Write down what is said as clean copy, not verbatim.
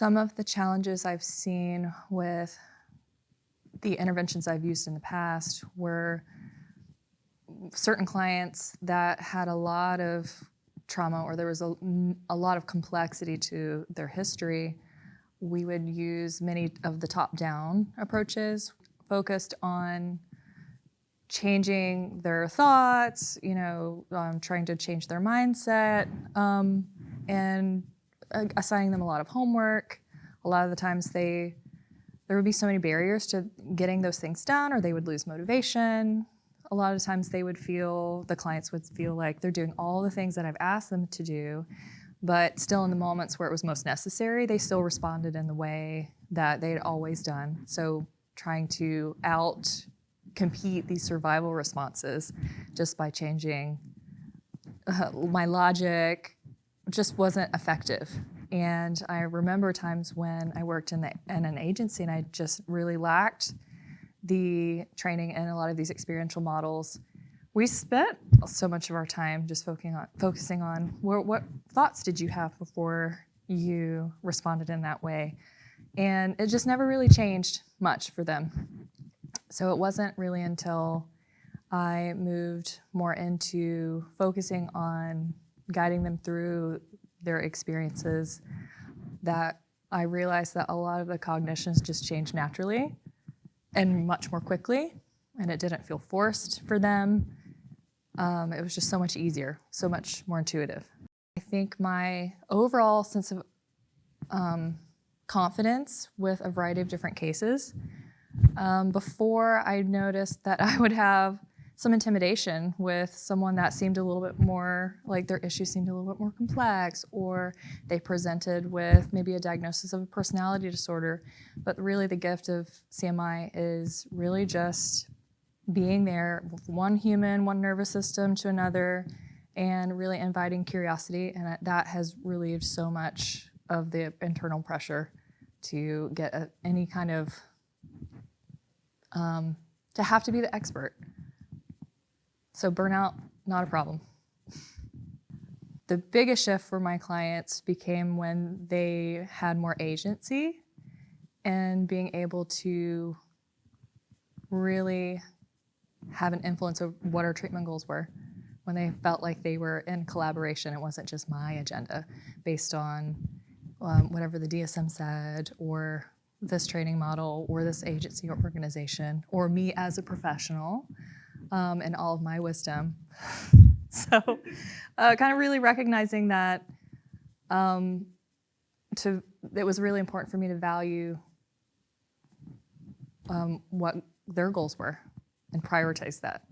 Some of the challenges I've seen with the interventions I've used in the past were certain clients that had a lot of trauma, or there was a lot of complexity to their history. We would use many of the top-down approaches focused on changing their thoughts, trying to change their mindset, and assigning them a lot of homework. A lot of the times there would be so many barriers to getting those things done, or they would lose motivation. A lot of times the clients would feel like they're doing all the things that I've asked them to do, but still in the moments where it was most necessary, they still responded in the way that they'd always done. So trying to out-compete these survival responses just by changing my logic just wasn't effective. And I remember times when I worked in an agency and I just really lacked the training in a lot of these experiential models. We spent so much of our time just focusing on what thoughts did you have before you responded in that way. And it just never really changed much for them. So it wasn't really until I moved more into focusing on guiding them through their experiences that I realized that a lot of the cognitions just changed naturally and much more quickly, and it didn't feel forced for them. It was just so much easier, so much more intuitive. I think my overall sense of confidence with a variety of different cases. Before, I noticed that I would have some intimidation with someone that seemed a little bit more, like their issues seemed a little bit more complex, or they presented with maybe a diagnosis of a personality disorder. But really the gift of CMI is really just being there with one human, one nervous system to another, and really inviting curiosity. And that has relieved so much of the internal pressure to get any kind of, to have to be the expert. So burnout, not a problem. The biggest shift for my clients became when they had more agency and being able to really have an influence over what our treatment goals were. When they felt like they were in collaboration, it wasn't just my agenda based on whatever the DSM said, or this training model, or this agency or organization, or me as a professional. And all of my wisdom. So kind of really recognizing that it was really important for me to value what their goals were and prioritize that.